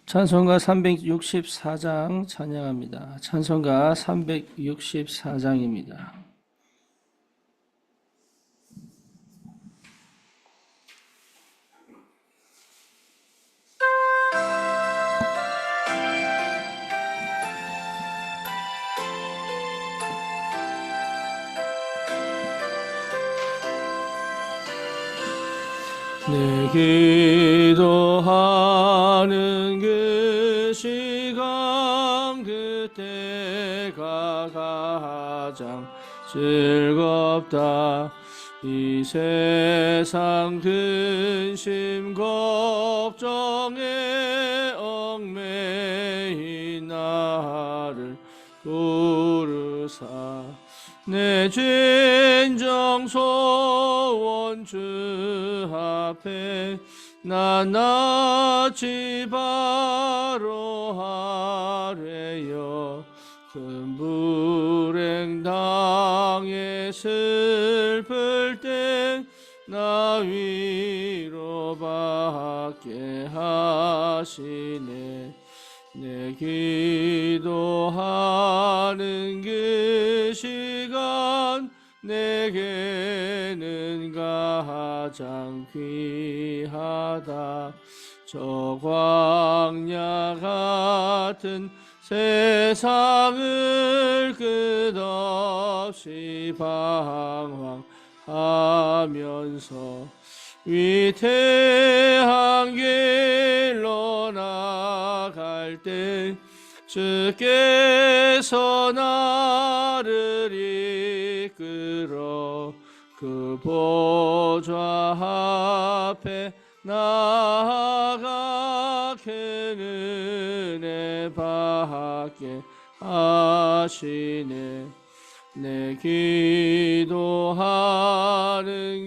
찬송가 364장 찬양합니다. 찬송가 364장입니다. 내 기도하는 그 시간 그때가 가장 즐겁다. 이 세상 근심 걱정에 얽매인 나를 부르사 내 진정 소원 주 앞에 낱낱이 바로 하래요. 큰 불행 당해 슬플 때 나 위로받게 하시네. 내 기도하는 그 시간 내게는 가장 귀하다. 저 광야 같은 세상을 끝없이 방황하면서 위태한 길로 나갈 때 주께서 나를 이끌어 그 보좌 앞에 나아가게 은혜 받게 하시네. 내 기도하는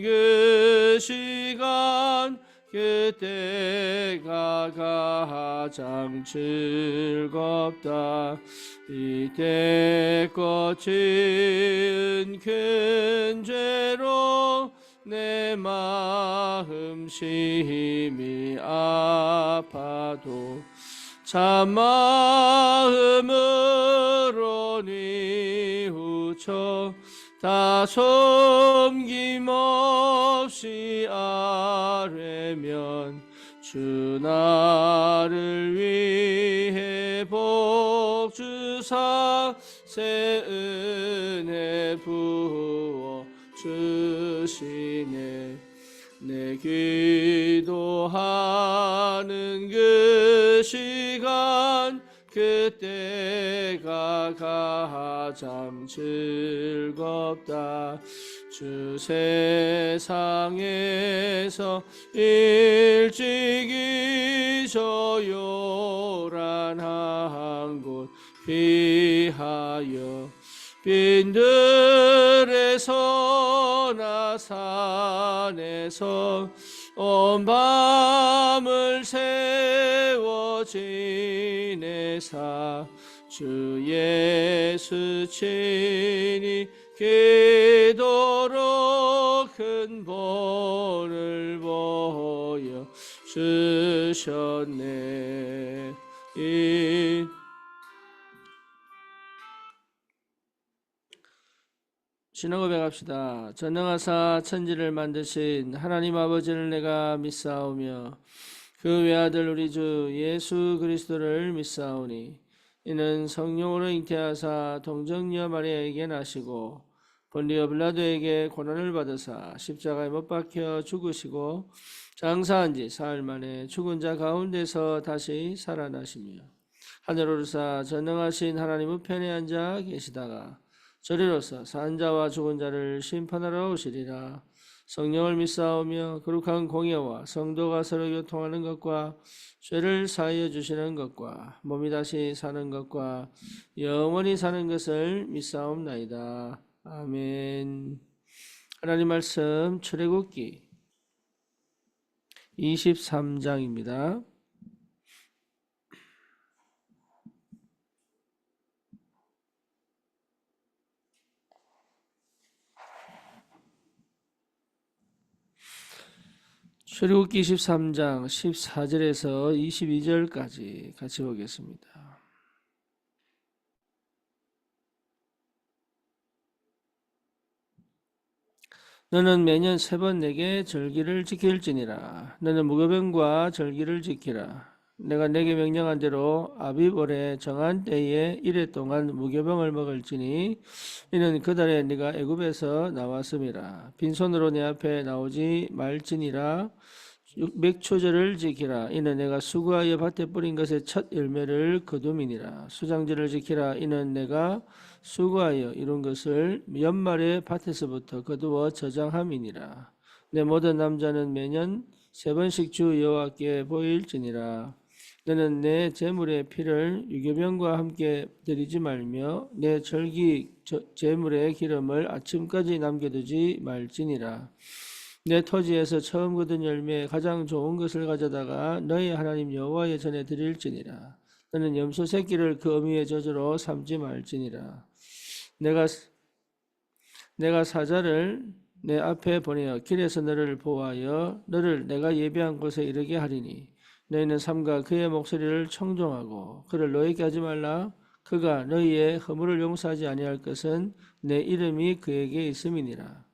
그 시간 그때가 가장 즐겁다. 이때껏 지은 큰 죄로 내 마음 심히 아파도 참마음으로 뉘우쳐 다 섬김없이 아뢰면 주 나를 위해 복 주사 새 은혜 부어 주시네. 내 기도하는 그 시간 그때가 가장 즐겁다. 주 세상에서 일찍이 저 요란한 곳 피하여 빈들에서나 산에서 온 밤을 세워 지내사 주 예수 친히 기도로 큰 본을 보여 주셨네. 신앙 고백합시다. 전능하사 천지를 만드신 하나님 아버지를 내가 믿사오며 그 외아들 우리 주 예수 그리스도를 믿사오니 이는 성령으로 잉태하사 동정녀 마리아에게 나시고 본디오 빌라도에게 고난을 받으사 십자가에 못 박혀 죽으시고 장사한 지 사흘 만에 죽은 자 가운데서 다시 살아나시며 하늘 오르사 전능하신 하나님 우편에 앉아 계시다가 저리로서 산 자와 죽은 자를 심판하러 오시리라. 성령을 믿사오며 거룩한 공예와 성도가 서로 교통하는 것과 죄를 사하여 주시는 것과 몸이 다시 사는 것과 영원히 사는 것을 믿사옵나이다. 아멘. 하나님 말씀 출애굽기 23장입니다. 출애굽기 13장 14절에서 22절까지 같이 보겠습니다. 너는 매년 3번 내게 절기를 지킬지니라. 너는 무교병과 절기를 지키라. 내가 내게 명령한 대로 아비월에 정한 때에 이래 동안 무교병을 먹을지니 이는 그달에 네가 애굽에서 나왔음이라. 빈손으로 내 앞에 나오지 말지니라. 맥초절을 지키라. 이는 내가 수고하여 밭에 뿌린 것의 첫 열매를 거둠이니라. 수장절을 지키라. 이는 내가 수고하여 이룬 것을 연말에 밭에서부터 거두어 저장함이니라. 내 모든 남자는 매년 3번씩 주 여호와께 보일지니라. 너는 내 제물의 피를 유교병과 함께 드리지 말며 내 절기 제물의 기름을 아침까지 남겨두지 말지니라. 내 토지에서 처음 거둔 열매에 가장 좋은 것을 가져다가 너희 하나님 여호와의 전에 드릴지니라. 너는 염소 새끼를 그 어미의 저주로 삼지 말지니라. 내가 사자를 내 앞에 보내어 길에서 너를 보호하여 너를 내가 예비한 곳에 이르게 하리니 너희는 삼가 그의 목소리를 청종하고 그를 너에게 하지 말라. 그가 너희의 허물을 용서하지 아니할 것은 내 이름이 그에게 있음이니라.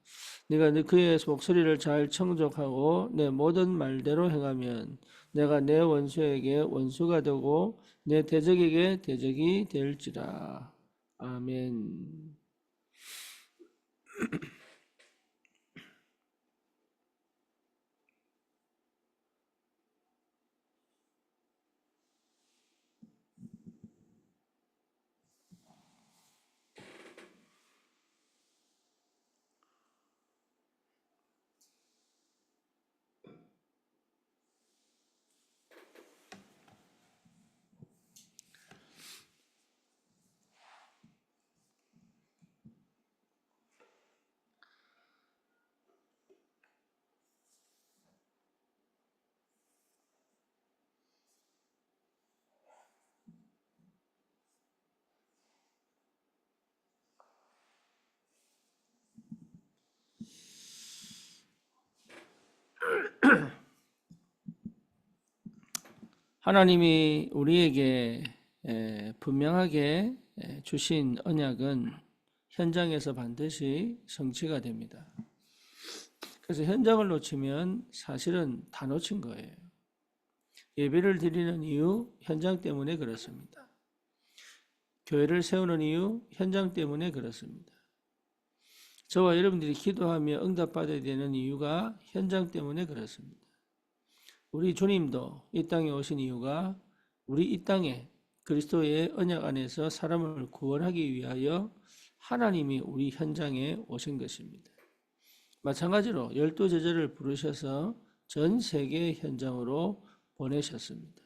네가 그의 목소리를 잘 청종하고 내 모든 말대로 행하면 내가 내 원수에게 원수가 되고 내 대적에게 대적이 될지라. 아멘. 하나님이 우리에게 분명하게 주신 언약은 현장에서 반드시 성취가 됩니다. 그래서 현장을 놓치면 사실은 다 놓친 거예요. 예배를 드리는 이유, 현장 때문에 그렇습니다. 교회를 세우는 이유, 현장 때문에 그렇습니다. 저와 여러분들이 기도하며 응답받아야 되는 이유가 현장 때문에 그렇습니다. 우리 주님도 이 땅에 오신 이유가 우리 이 땅에 그리스도의 언약 안에서 사람을 구원하기 위하여 하나님이 우리 현장에 오신 것입니다. 마찬가지로 12제자를 부르셔서 전 세계 현장으로 보내셨습니다.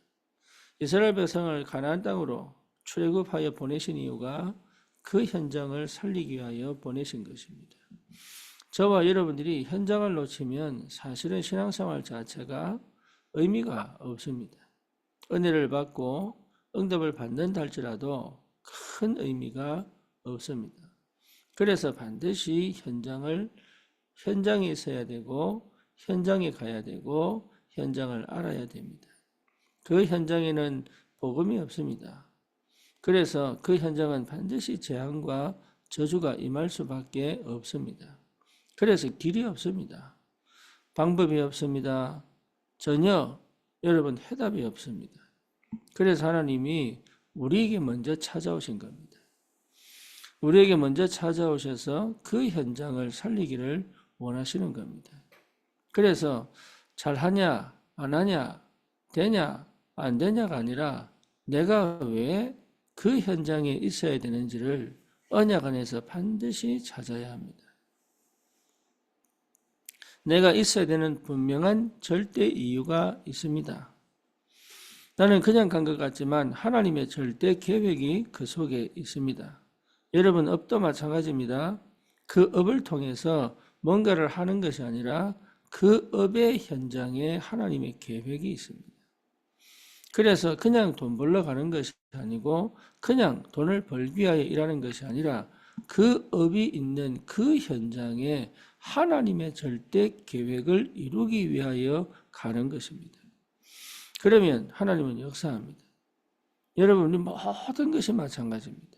이스라엘 백성을 가나안 땅으로 출애굽하여 보내신 이유가 그 현장을 살리기 위하여 보내신 것입니다. 저와 여러분들이 현장을 놓치면 사실은 신앙생활 자체가 의미가 없습니다. 은혜를 받고 응답을 받는다 할지라도 큰 의미가 없습니다. 그래서 반드시 현장에 있어야 되고 현장에 가야 되고 현장을 알아야 됩니다. 그 현장에는 복음이 없습니다. 그래서 그 현장은 반드시 재앙과 저주가 임할 수밖에 없습니다. 그래서 길이 없습니다. 방법이 없습니다. 전혀 여러분 해답이 없습니다. 그래서 하나님이 우리에게 먼저 찾아오신 겁니다. 우리에게 먼저 찾아오셔서 그 현장을 살리기를 원하시는 겁니다. 그래서 잘하냐 안 하냐 되냐 안 되냐가 아니라 내가 왜 그 현장에 있어야 되는지를 언약 안에서 반드시 찾아야 합니다. 내가 있어야 되는 분명한 절대 이유가 있습니다. 나는 그냥 간 것 같지만 하나님의 절대 계획이 그 속에 있습니다. 여러분 업도 마찬가지입니다. 그 업을 통해서 뭔가를 하는 것이 아니라 그 업의 현장에 하나님의 계획이 있습니다. 그래서 그냥 돈 벌러 가는 것이 아니고 그냥 돈을 벌기 위하여 일하는 것이 아니라 그 업이 있는 그 현장에 하나님의 절대 계획을 이루기 위하여 가는 것입니다. 그러면 하나님은 역사합니다. 여러분, 모든 것이 마찬가지입니다.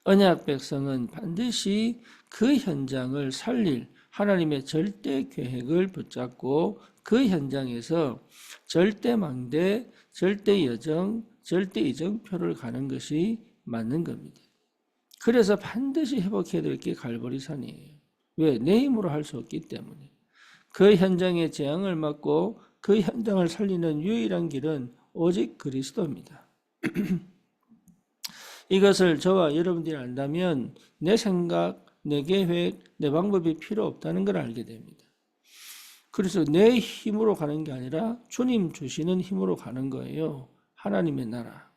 언약 백성은 반드시 그 현장을 살릴 하나님의 절대 계획을 붙잡고 그 현장에서 절대 망대, 절대 여정, 절대 이정표를 가는 것이 맞는 겁니다. 그래서 반드시 회복해야 될 게 갈보리산이에요. 왜? 내 힘으로 할 수 없기 때문에. 그 현장의 재앙을 막고 그 현장을 살리는 유일한 길은 오직 그리스도입니다. 이것을 저와 여러분들이 안다면 내 생각, 내 계획, 내 방법이 필요 없다는 걸 알게 됩니다. 그래서 내 힘으로 가는 게 아니라 주님 주시는 힘으로 가는 거예요. 하나님의 나라.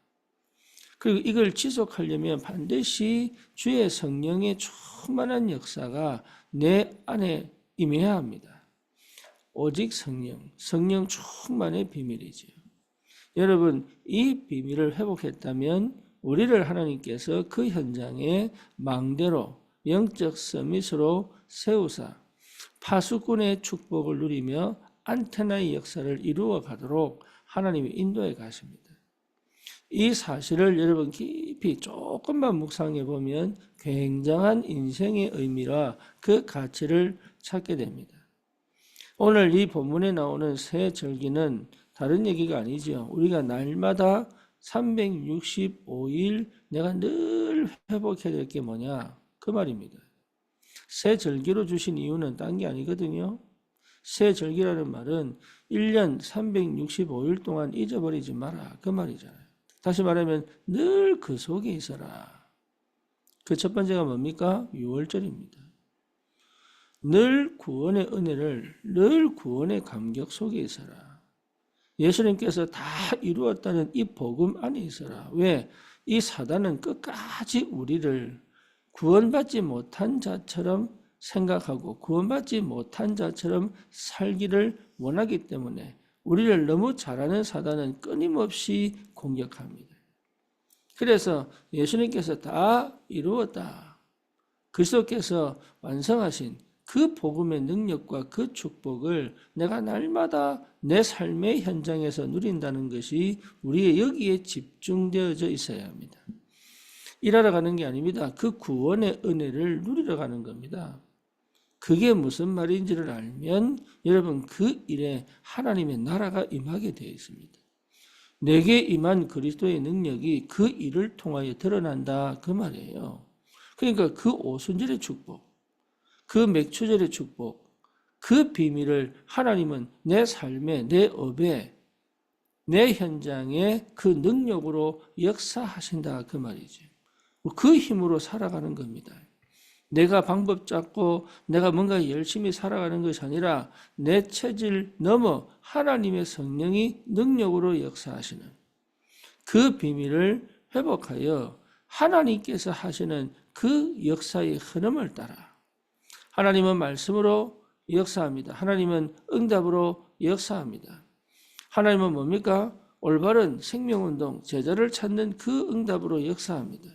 그리고 이걸 지속하려면 반드시 주의 성령의 충만한 역사가 내 안에 임해야 합니다. 오직 성령 충만의 비밀이죠. 여러분, 이 비밀을 회복했다면 우리를 하나님께서 그 현장에 망대로 영적 서밋으로 세우사 파수꾼의 축복을 누리며 안테나의 역사를 이루어 가도록 하나님이 인도해 가십니다. 이 사실을 여러분 깊이 조금만 묵상해 보면 굉장한 인생의 의미와 그 가치를 찾게 됩니다. 오늘 이 본문에 나오는 새 절기는 다른 얘기가 아니죠. 우리가 날마다 365일 내가 늘 회복해야 될 게 뭐냐? 그 말입니다. 새 절기로 주신 이유는 딴 게 아니거든요. 새 절기라는 말은 1년 365일 동안 잊어버리지 마라. 그 말이잖아요. 다시 말하면 늘 그 속에 있어라. 그 첫 번째가 뭡니까? 6월절입니다. 늘 구원의 은혜를, 늘 구원의 감격 속에 있어라. 예수님께서 다 이루었다는 이 복음 안에 있어라. 왜? 이 사단은 끝까지 우리를 구원받지 못한 자처럼 생각하고 구원받지 못한 자처럼 살기를 원하기 때문에 우리를 너무 잘 아는 사단은 끊임없이 공격합니다. 그래서 예수님께서 다 이루었다. 그리스도께서 완성하신 그 복음의 능력과 그 축복을 내가 날마다 내 삶의 현장에서 누린다는 것이 우리의 여기에 집중되어져 있어야 합니다. 일하러 가는 게 아닙니다. 그 구원의 은혜를 누리러 가는 겁니다. 그게 무슨 말인지를 알면 여러분 그 일에 하나님의 나라가 임하게 되어 있습니다. 내게 임한 그리스도의 능력이 그 일을 통하여 드러난다 그 말이에요. 그러니까 그 오순절의 축복, 그 맥추절의 축복, 그 비밀을 하나님은 내 삶에, 내 업에, 내 현장에 그 능력으로 역사하신다 그 말이죠. 그 힘으로 살아가는 겁니다. 내가 방법 잡고 내가 뭔가 열심히 살아가는 것이 아니라 내 체질 넘어 하나님의 성령이 능력으로 역사하시는 그 비밀을 회복하여 하나님께서 하시는 그 역사의 흐름을 따라 하나님은 말씀으로 역사합니다. 하나님은 응답으로 역사합니다. 하나님은 뭡니까? 올바른 생명운동, 제자를 찾는 그 응답으로 역사합니다.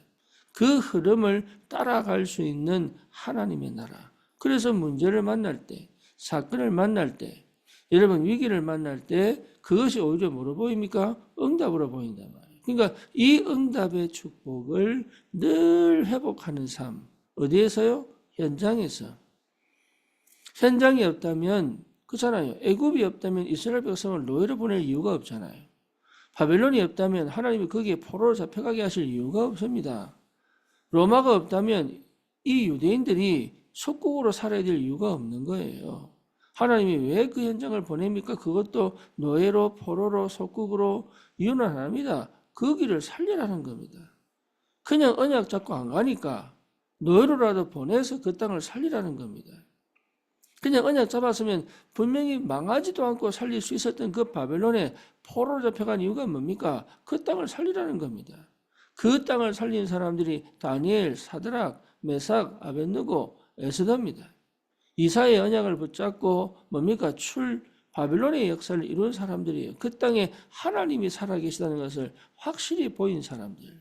그 흐름을 따라갈 수 있는 하나님의 나라. 그래서 문제를 만날 때, 사건을 만날 때, 여러분 위기를 만날 때 그것이 오히려 뭐로 보입니까? 응답으로 보인단 말이에요. 그러니까 이 응답의 축복을 늘 회복하는 삶. 어디에서요? 현장에서. 현장이 없다면 그렇잖아요. 애굽이 없다면 이스라엘 백성을 노예로 보낼 이유가 없잖아요. 바벨론이 없다면 하나님이 거기에 포로로 잡혀가게 하실 이유가 없습니다. 로마가 없다면 이 유대인들이 속국으로 살아야 될 이유가 없는 거예요. 하나님이 왜 그 현장을 보냅니까? 그것도 노예로, 포로로, 속국으로 이유는 하나입니다. 그 길을 살리라는 겁니다. 그냥 언약 잡고 안 가니까 노예로라도 보내서 그 땅을 살리라는 겁니다. 그냥 언약 잡았으면 분명히 망하지도 않고 살릴 수 있었던 그 바벨론에 포로로 잡혀간 이유가 뭡니까? 그 땅을 살리라는 겁니다. 그 땅을 살린 사람들이 다니엘, 사드락, 메삭, 아벳느고, 에스더입니다. 이사의 언약을 붙잡고 뭡니까? 바벨론의 역사를 이룬 사람들이에요. 그 땅에 하나님이 살아계시다는 것을 확실히 보인 사람들.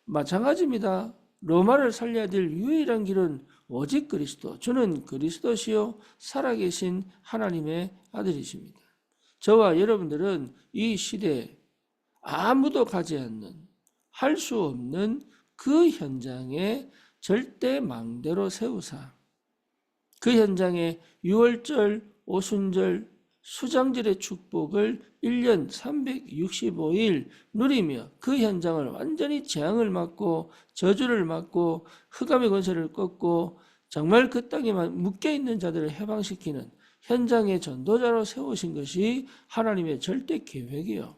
마찬가지입니다. 로마를 살려야 될 유일한 길은 오직 그리스도, 주는 그리스도시요 살아계신 하나님의 아들이십니다. 저와 여러분들은 이 시대에 아무도 가지 않는, 할 수 없는 그 현장에 절대 망대로 세우사 그 현장에 유월절, 오순절, 수장절의 축복을 1년 365일 누리며 그 현장을 완전히 재앙을 맞고 저주를 맞고 흑암의 권세를 꺾고 정말 그 땅에 묶여있는 자들을 해방시키는 현장의 전도자로 세우신 것이 하나님의 절대 계획이요.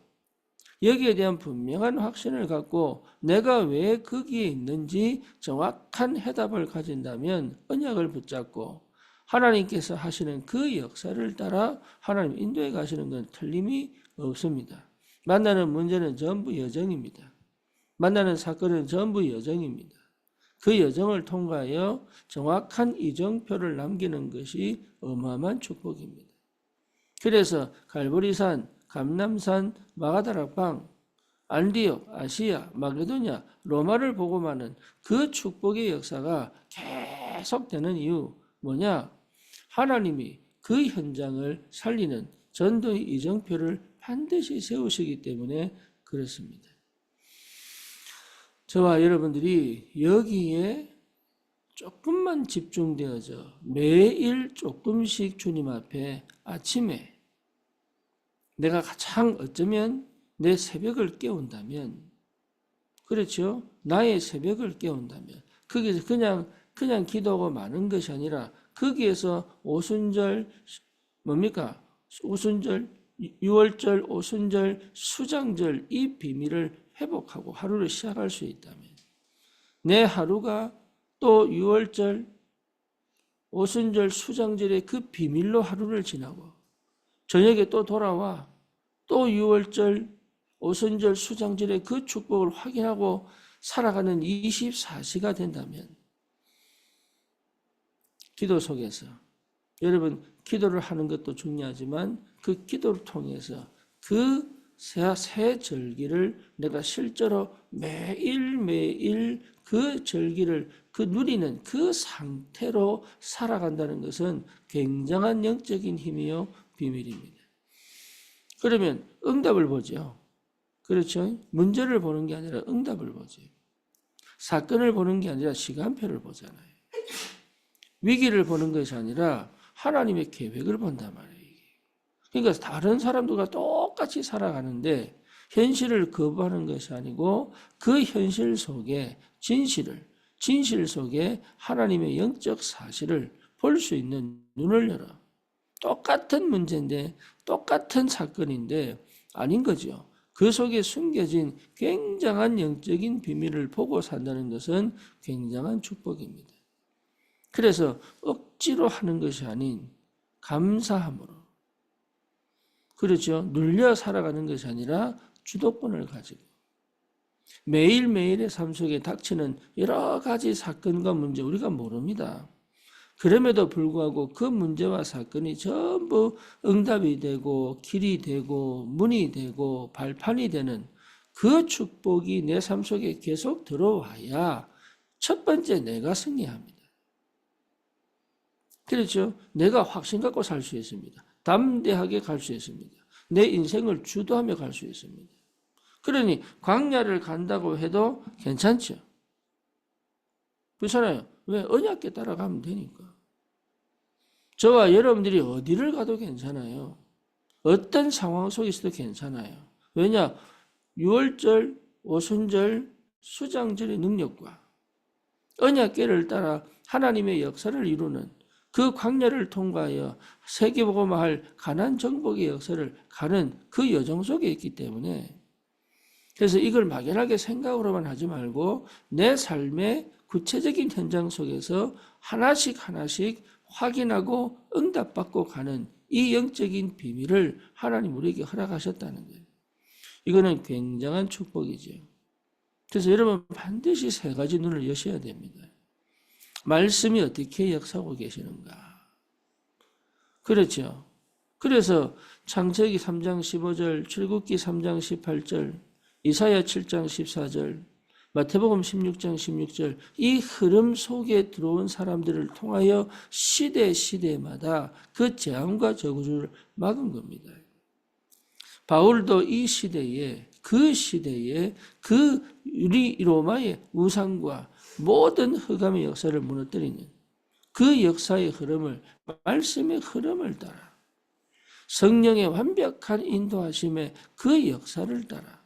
여기에 대한 분명한 확신을 갖고 내가 왜 거기에 있는지 정확한 해답을 가진다면 언약을 붙잡고 하나님께서 하시는 그 역사를 따라 하나님 인도에 가시는 건 틀림이 없습니다. 만나는 문제는 전부 여정입니다. 만나는 사건은 전부 여정입니다. 그 여정을 통과하여 정확한 이정표를 남기는 것이 어마어마한 축복입니다. 그래서 갈보리산, 감람산, 마가다락방, 안디옥, 아시아, 마게도냐, 로마를 보고만은 그 축복의 역사가 계속되는 이유 뭐냐? 하나님이 그 현장을 살리는 전도의 이정표를 반드시 세우시기 때문에 그렇습니다. 저와 여러분들이 여기에 조금만 집중되어져 매일 조금씩 주님 앞에 아침에 내가 가장 어쩌면 내 새벽을 깨운다면, 그렇죠? 나의 새벽을 깨운다면 거기서 그냥 기도하고 마는 것이 아니라 거기에서 오순절 뭡니까? 오순절, 유월절, 오순절, 수장절 이 비밀을 회복하고 하루를 시작할 수 있다면 내 하루가 또 유월절, 오순절, 수장절의 그 비밀로 하루를 지나고 저녁에 또 돌아와 또 유월절, 오순절, 수장절의 그 축복을 확인하고 살아가는 24시가 된다면 기도 속에서 여러분 기도를 하는 것도 중요하지만 그 기도를 통해서 그 새 절기를 내가 실제로 매일매일 그 절기를 그 누리는 그 상태로 살아간다는 것은 굉장한 영적인 힘이요 비밀입니다. 그러면 응답을 보죠. 그렇죠? 문제를 보는 게 아니라 응답을 보죠. 사건을 보는 게 아니라 시간표를 보잖아요. 위기를 보는 것이 아니라 하나님의 계획을 본단 말이에요. 그러니까 다른 사람들과 똑같이 살아가는데 현실을 거부하는 것이 아니고 그 현실 속에 진실 속에 하나님의 영적 사실을 볼 수 있는 눈을 열어. 똑같은 문제인데 똑같은 사건인데 아닌 거죠. 그 속에 숨겨진 굉장한 영적인 비밀을 보고 산다는 것은 굉장한 축복입니다. 그래서 억지로 하는 것이 아닌 감사함으로, 그렇죠. 눌려 살아가는 것이 아니라 주도권을 가지고 매일매일의 삶 속에 닥치는 여러 가지 사건과 문제 우리가 모릅니다. 그럼에도 불구하고 그 문제와 사건이 전부 응답이 되고 길이 되고 문이 되고 발판이 되는 그 축복이 내 삶 속에 계속 들어와야 첫 번째 내가 승리합니다. 그렇죠? 내가 확신 갖고 살 수 있습니다. 담대하게 갈 수 있습니다. 내 인생을 주도하며 갈 수 있습니다. 그러니 광야를 간다고 해도 괜찮죠. 그렇잖아요. 왜? 언약께 따라가면 되니까. 저와 여러분들이 어디를 가도 괜찮아요. 어떤 상황 속에서도 괜찮아요. 왜냐? 유월절, 오순절, 수장절의 능력과 언약궤를 따라 하나님의 역사를 이루는 그 광야를 통과하여 세계복음화할 가나안 정복의 역사를 가는 그 여정 속에 있기 때문에, 그래서 이걸 막연하게 생각으로만 하지 말고 내 삶의 구체적인 현장 속에서 하나씩 확인하고 응답받고 가는 이 영적인 비밀을 하나님 우리에게 허락하셨다는 거예요. 이거는 굉장한 축복이죠. 그래서 여러분 반드시 세 가지 눈을 여셔야 됩니다. 말씀이 어떻게 역사하고 계시는가. 그렇죠. 그래서 창세기 3장 15절, 출애굽기 3장 18절, 이사야 7장 14절, 마태복음 16장 16절 이 흐름 속에 들어온 사람들을 통하여 시대마다 그 재앙과 저주를 막은 겁니다. 바울도 이 시대에 그 우리 로마의 우상과 모든 흑암의 역사를 무너뜨리는 그 역사의 흐름을 말씀의 흐름을 따라 성령의 완벽한 인도하심의 그 역사를 따라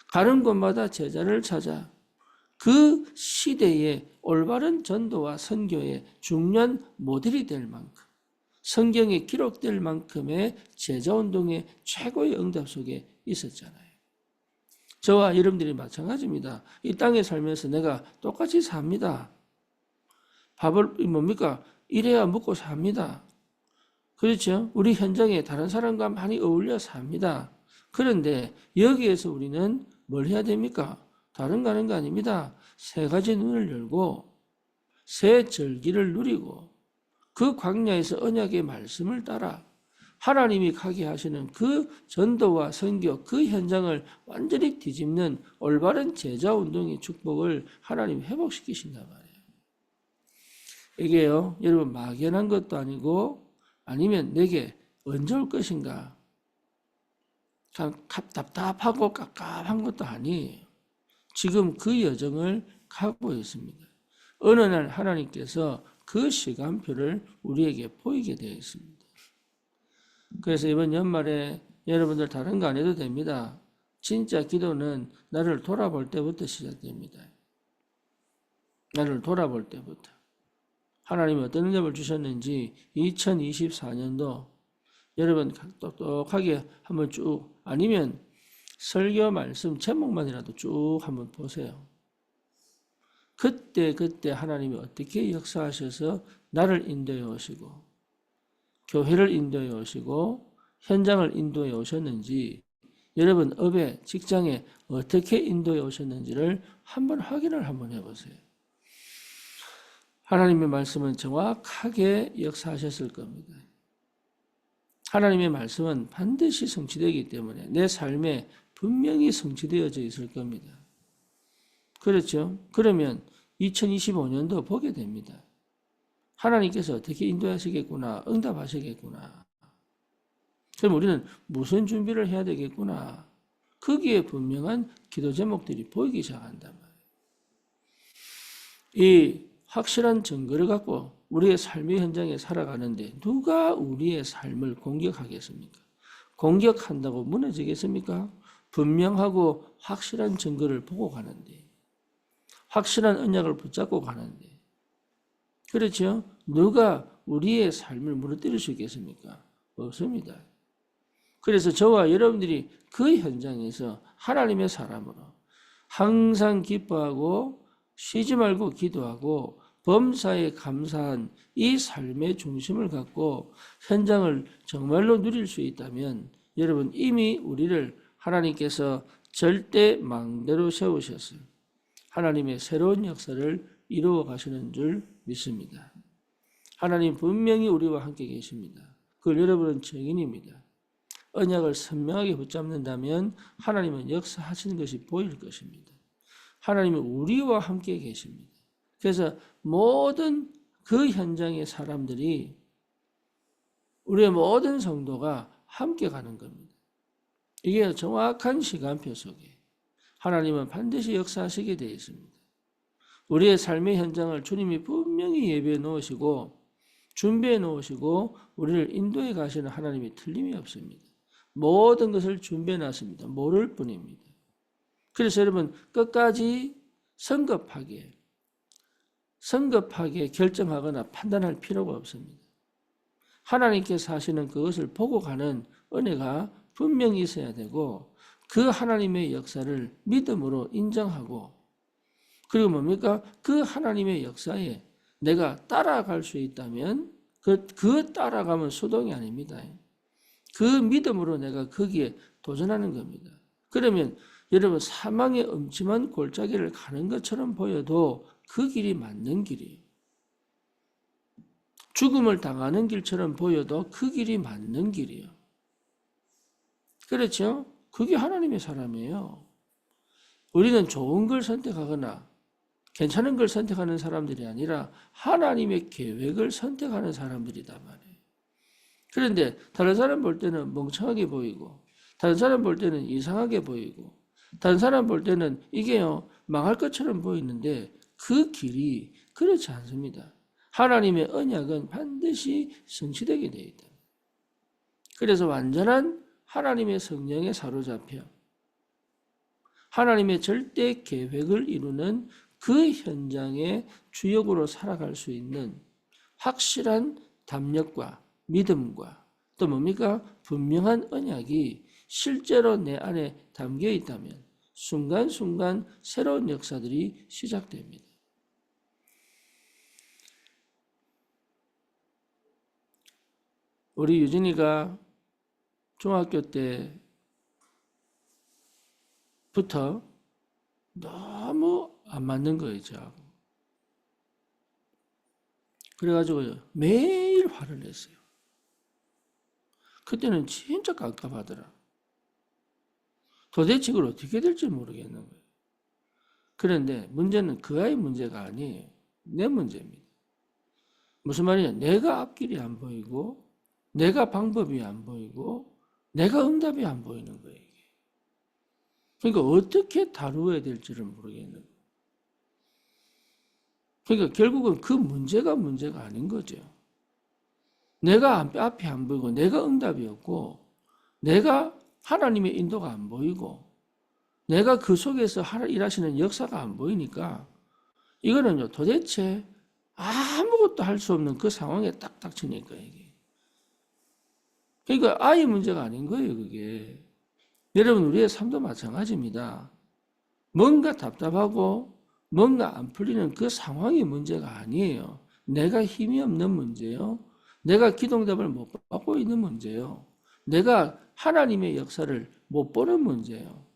가는 곳마다 제자를 찾아 그 시대의 올바른 전도와 선교의 중요한 모델이 될 만큼 성경에 기록될 만큼의 제자운동의 최고의 응답 속에 있었잖아요. 저와 여러분들이 마찬가지입니다. 이 땅에 살면서 내가 똑같이 삽니다. 밥을 뭡니까? 이래야 먹고 삽니다. 그렇죠? 우리 현장에 다른 사람과 많이 어울려 삽니다. 그런데 여기에서 우리는 뭘 해야 됩니까? 다른 거 하는 거 아닙니다. 세 가지 눈을 열고 새 절기를 누리고 그 광야에서 언약의 말씀을 따라 하나님이 가게 하시는 그 전도와 선교 그 현장을 완전히 뒤집는 올바른 제자운동의 축복을 하나님 회복시키신단 말이에요. 이게요, 여러분 막연한 것도 아니고 아니면 내게 언제 올 것인가 그냥 답답하고 깝깝한 것도 아니에요. 지금 그 여정을 가고 있습니다. 어느 날 하나님께서 그 시간표를 우리에게 보이게 되어 있습니다. 그래서 이번 연말에 여러분들 다른 거 안 해도 됩니다. 진짜 기도는 나를 돌아볼 때부터 시작됩니다. 나를 돌아볼 때부터. 하나님이 어떤 응답을 주셨는지 2024년도 여러분 똑똑하게 한번 쭉 아니면 설교 말씀 제목만이라도 쭉 한번 보세요. 그때 하나님이 어떻게 역사하셔서 나를 인도해 오시고 교회를 인도해 오시고 현장을 인도해 오셨는지 여러분 업에 직장에 어떻게 인도해 오셨는지를 한번 확인을 한번 해보세요. 하나님의 말씀은 정확하게 역사하셨을 겁니다. 하나님의 말씀은 반드시 성취되기 때문에 내 삶에 분명히 성취되어져 있을 겁니다. 그렇죠? 그러면 2025년도 보게 됩니다. 하나님께서 어떻게 인도하시겠구나, 응답하시겠구나. 그럼 우리는 무슨 준비를 해야 되겠구나. 거기에 분명한 기도 제목들이 보이기 시작한단 말이에요. 이 확실한 증거를 갖고 우리의 삶의 현장에 살아가는데 누가 우리의 삶을 공격하겠습니까? 공격한다고 무너지겠습니까? 분명하고 확실한 증거를 보고 가는데 확실한 언약을 붙잡고 가는데 그렇죠? 누가 우리의 삶을 무너뜨릴 수 있겠습니까? 없습니다. 그래서 저와 여러분들이 그 현장에서 하나님의 사람으로 항상 기뻐하고 쉬지 말고 기도하고 범사에 감사한 이 삶의 중심을 갖고 현장을 정말로 누릴 수 있다면 여러분 이미 우리를 하나님께서 절대 망대로 세우셔서 하나님의 새로운 역사를 이루어 가시는 줄 믿습니다. 하나님 분명히 우리와 함께 계십니다. 그걸 여러분은 증인입니다. 언약을 선명하게 붙잡는다면 하나님은 역사하시는 것이 보일 것입니다. 하나님은 우리와 함께 계십니다. 그래서 모든 그 현장의 사람들이 우리의 모든 성도가 함께 가는 겁니다. 이게 정확한 시간표 속에 하나님은 반드시 역사하시게 되어 있습니다. 우리의 삶의 현장을 주님이 분명히 예비해 놓으시고 준비해 놓으시고 우리를 인도해 가시는 하나님이 틀림이 없습니다. 모든 것을 준비해 놨습니다. 모를 뿐입니다. 그래서 여러분 끝까지 성급하게 결정하거나 판단할 필요가 없습니다. 하나님께서 하시는 그것을 보고 가는 은혜가 분명히 있어야 되고 그 하나님의 역사를 믿음으로 인정하고 그리고 뭡니까? 그 하나님의 역사에 내가 따라갈 수 있다면 그 따라가면 수동이 아닙니다. 그 믿음으로 내가 거기에 도전하는 겁니다. 그러면 여러분 사망의 음침한 골짜기를 가는 것처럼 보여도 그 길이 맞는 길이에요. 죽음을 당하는 길처럼 보여도 그 길이 맞는 길이에요. 그렇죠? 그게 하나님의 사람이에요. 우리는 좋은 걸 선택하거나 괜찮은 걸 선택하는 사람들이 아니라 하나님의 계획을 선택하는 사람들이단 말이에요. 그런데 다른 사람 볼 때는 멍청하게 보이고, 다른 사람 볼 때는 이상하게 보이고, 다른 사람 볼 때는 이게요 망할 것처럼 보이는데 그 길이 그렇지 않습니다. 하나님의 언약은 반드시 성취되게 되어 있다. 그래서 완전한 하나님의 성령에 사로잡혀 하나님의 절대 계획을 이루는 그 현장의 주역으로 살아갈 수 있는 확실한 담력과 믿음과 또 뭡니까? 분명한 언약이 실제로 내 안에 담겨 있다면 순간순간 새로운 역사들이 시작됩니다. 우리 유진이가 중학교 때부터 너무 안 맞는 거예요, 저하고. 그래가지고 매일 화를 냈어요. 그때는 진짜 깝깝하더라. 도대체 이걸 어떻게 될지 모르겠는 거예요. 그런데 문제는 그 아이 문제가 아니에요. 내 문제입니다. 무슨 말이냐? 내가 앞길이 안 보이고 내가 방법이 안 보이고 내가 응답이 안 보이는 거예요. 이게. 그러니까 어떻게 다루어야 될지를 모르겠는 거예요. 그러니까 결국은 그 문제가 아닌 거죠. 내가 앞이 안 보이고 내가 응답이 없고 내가 하나님의 인도가 안 보이고 내가 그 속에서 일하시는 역사가 안 보이니까 이거는요 도대체 아무것도 할 수 없는 그 상황에 딱 닥치니까 이게. 그러니까 아이 문제가 아닌 거예요 그게. 여러분 우리의 삶도 마찬가지입니다. 뭔가 답답하고 뭔가 안 풀리는 그 상황이 문제가 아니에요. 내가 힘이 없는 문제요. 내가 기도응답을 못 받고 있는 문제요. 내가 하나님의 역사를 못 보는 문제예요.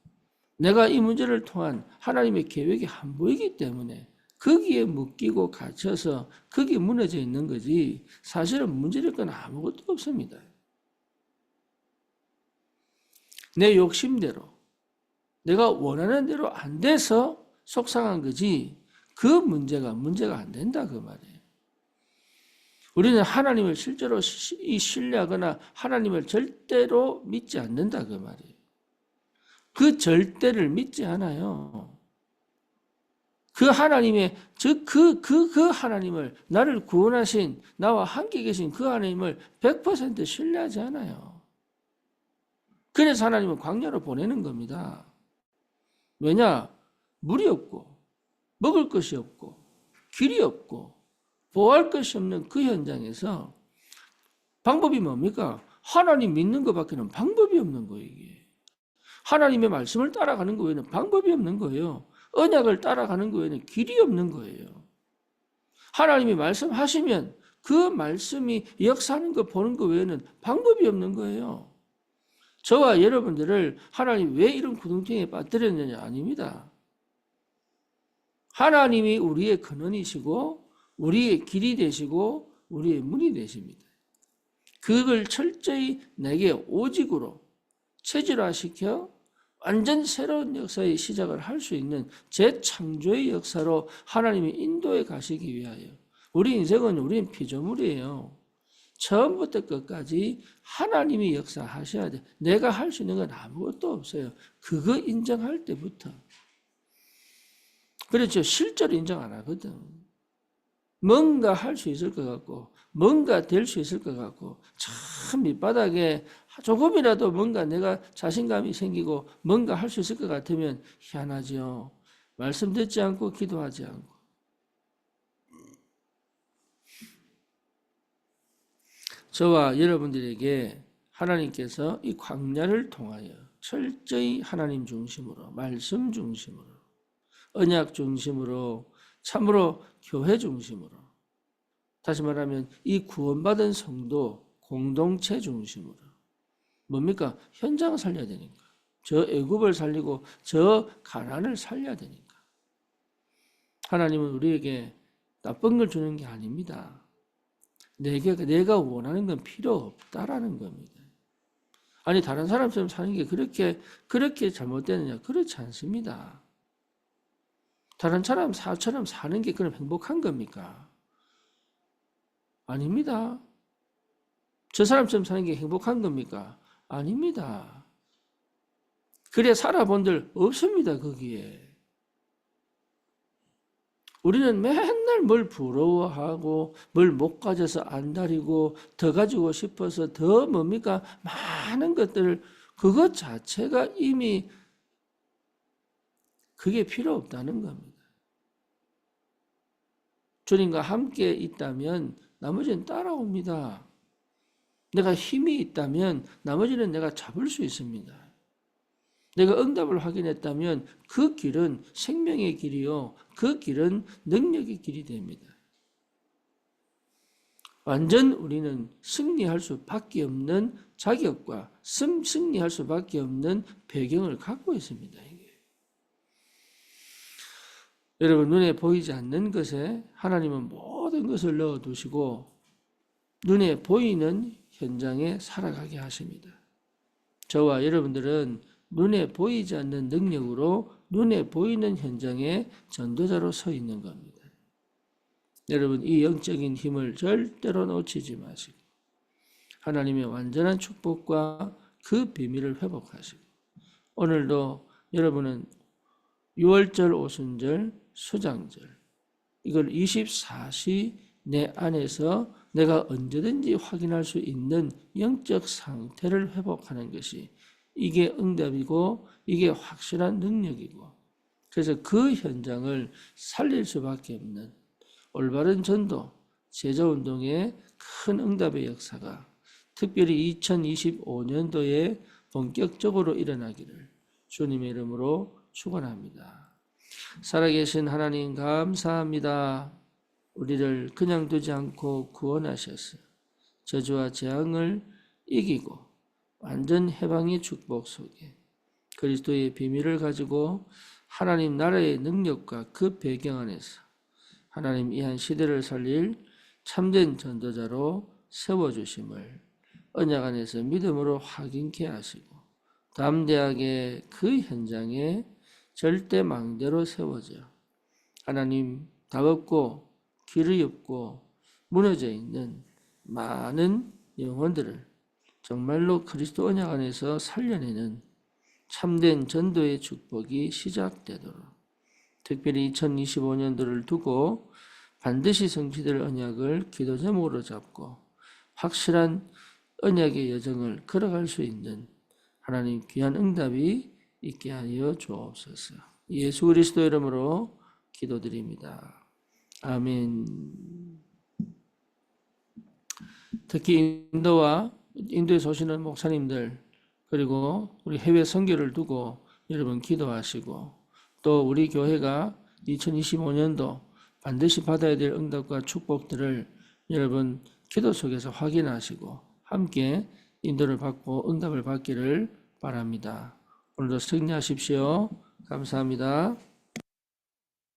내가 이 문제를 통한 하나님의 계획이 안 보이기 때문에 거기에 묶이고 갇혀서 거기에 무너져 있는 거지 사실은 문제될 건 아무것도 없습니다. 내 욕심대로 내가 원하는 대로 안 돼서 속상한 거지 그 문제가 안 된다 그 말이에요. 우리는 하나님을 실제로 신뢰하거나 하나님을 절대로 믿지 않는다 그 말이에요. 그 절대를 믿지 않아요. 그 하나님의 그 하나님을 나를 구원하신 나와 함께 계신 그 하나님을 100% 신뢰하지 않아요. 그래서 하나님은 광야로 보내는 겁니다. 왜냐? 물이 없고 먹을 것이 없고 길이 없고 보호할 것이 없는 그 현장에서 방법이 뭡니까? 하나님 믿는 것밖에는 방법이 없는 거예요. 이게. 하나님의 말씀을 따라가는 것 외에는 방법이 없는 거예요. 언약을 따라가는 것 외에는 길이 없는 거예요. 하나님이 말씀하시면 그 말씀이 역사하는 거 보는 것 외에는 방법이 없는 거예요. 저와 여러분들을 하나님이 왜 이런 구렁텅이에 빠뜨렸느냐? 아닙니다. 하나님이 우리의 근원이시고 우리의 길이 되시고 우리의 문이 되십니다. 그걸 철저히 내게 오직으로 체질화시켜 완전 새로운 역사의 시작을 할 수 있는 재창조의 역사로 하나님이 인도해 가시기 위하여 우리 인생은 우리는 피조물이에요. 처음부터 끝까지 하나님이 역사하셔야 돼. 내가 할 수 있는 건 아무것도 없어요. 그거 인정할 때부터. 그렇죠. 실제로 인정 안 하거든. 뭔가 할 수 있을 것 같고 뭔가 될 수 있을 것 같고 참 밑바닥에 조금이라도 뭔가 내가 자신감이 생기고 뭔가 할 수 있을 것 같으면 희한하죠. 말씀 듣지 않고 기도하지 않고. 저와 여러분들에게 하나님께서 이 광야를 통하여 철저히 하나님 중심으로 말씀 중심으로 언약 중심으로 참으로 교회 중심으로 다시 말하면 이 구원받은 성도 공동체 중심으로 뭡니까? 현장을 살려야 되니까. 저 애굽을 살리고 저 가나안을 살려야 되니까. 하나님은 우리에게 나쁜 걸 주는 게 아닙니다. 내가 원하는 건 필요 없다라는 겁니다. 아니 다른 사람처럼 사는 게 그렇게 잘못되느냐? 그렇지 않습니다. 다른 사람처럼 사는 게 그럼 행복한 겁니까? 아닙니다. 저 사람처럼 사는 게 행복한 겁니까? 아닙니다. 그래 살아본들 없습니다. 거기에. 우리는 맨날 뭘 부러워하고 뭘 못 가져서 안달이고 더 가지고 싶어서 더 뭡니까? 많은 것들을 그것 자체가 이미 그게 필요 없다는 겁니다. 주님과 함께 있다면 나머지는 따라옵니다. 내가 힘이 있다면 나머지는 내가 잡을 수 있습니다. 내가 응답을 확인했다면 그 길은 생명의 길이요. 그 길은 능력의 길이 됩니다. 완전 우리는 승리할 수밖에 없는 자격과 승리할 수밖에 없는 배경을 갖고 있습니다. 이게. 여러분 눈에 보이지 않는 것에 하나님은 모든 것을 넣어두시고 눈에 보이는 현장에 살아가게 하십니다. 저와 여러분들은 눈에 보이지 않는 능력으로 눈에 보이는 현장에 전도자로 서 있는 겁니다. 여러분 이 영적인 힘을 절대로 놓치지 마시고 하나님의 완전한 축복과 그 비밀을 회복하시고 오늘도 여러분은 6월절, 오순절, 수장절 이걸 24시 내 안에서 내가 언제든지 확인할 수 있는 영적 상태를 회복하는 것이 이게 응답이고 이게 확실한 능력이고 그래서 그 현장을 살릴 수밖에 없는 올바른 전도, 제자운동의 큰 응답의 역사가 특별히 2025년도에 본격적으로 일어나기를 주님의 이름으로 축원합니다. 살아계신 하나님 감사합니다. 우리를 그냥 두지 않고 구원하셔서 저주와 재앙을 이기고 완전 해방의 축복 속에 그리스도의 비밀을 가지고 하나님 나라의 능력과 그 배경 안에서 하나님 이 한 시대를 살릴 참된 전도자로 세워주심을 언약 안에서 믿음으로 확인케 하시고 담대하게 그 현장에 절대 망대로 세워져 하나님 답없고 길이 없고 무너져 있는 많은 영혼들을 정말로 그리스도 언약 안에서 살려내는 참된 전도의 축복이 시작되도록 특별히 2025년도를 두고 반드시 성취될 언약을 기도 제목으로 잡고 확실한 언약의 여정을 걸어갈 수 있는 하나님 귀한 응답이 있게 하여 주옵소서. 예수 그리스도 이름으로 기도드립니다. 아멘. 특히 인도에서 오시는 목사님들 그리고 우리 해외 선교를 두고 여러분 기도하시고 또 우리 교회가 2025년도 반드시 받아야 될 응답과 축복들을 여러분 기도 속에서 확인하시고 함께 인도를 받고 응답을 받기를 바랍니다. 오늘도 승리하십시오. 감사합니다.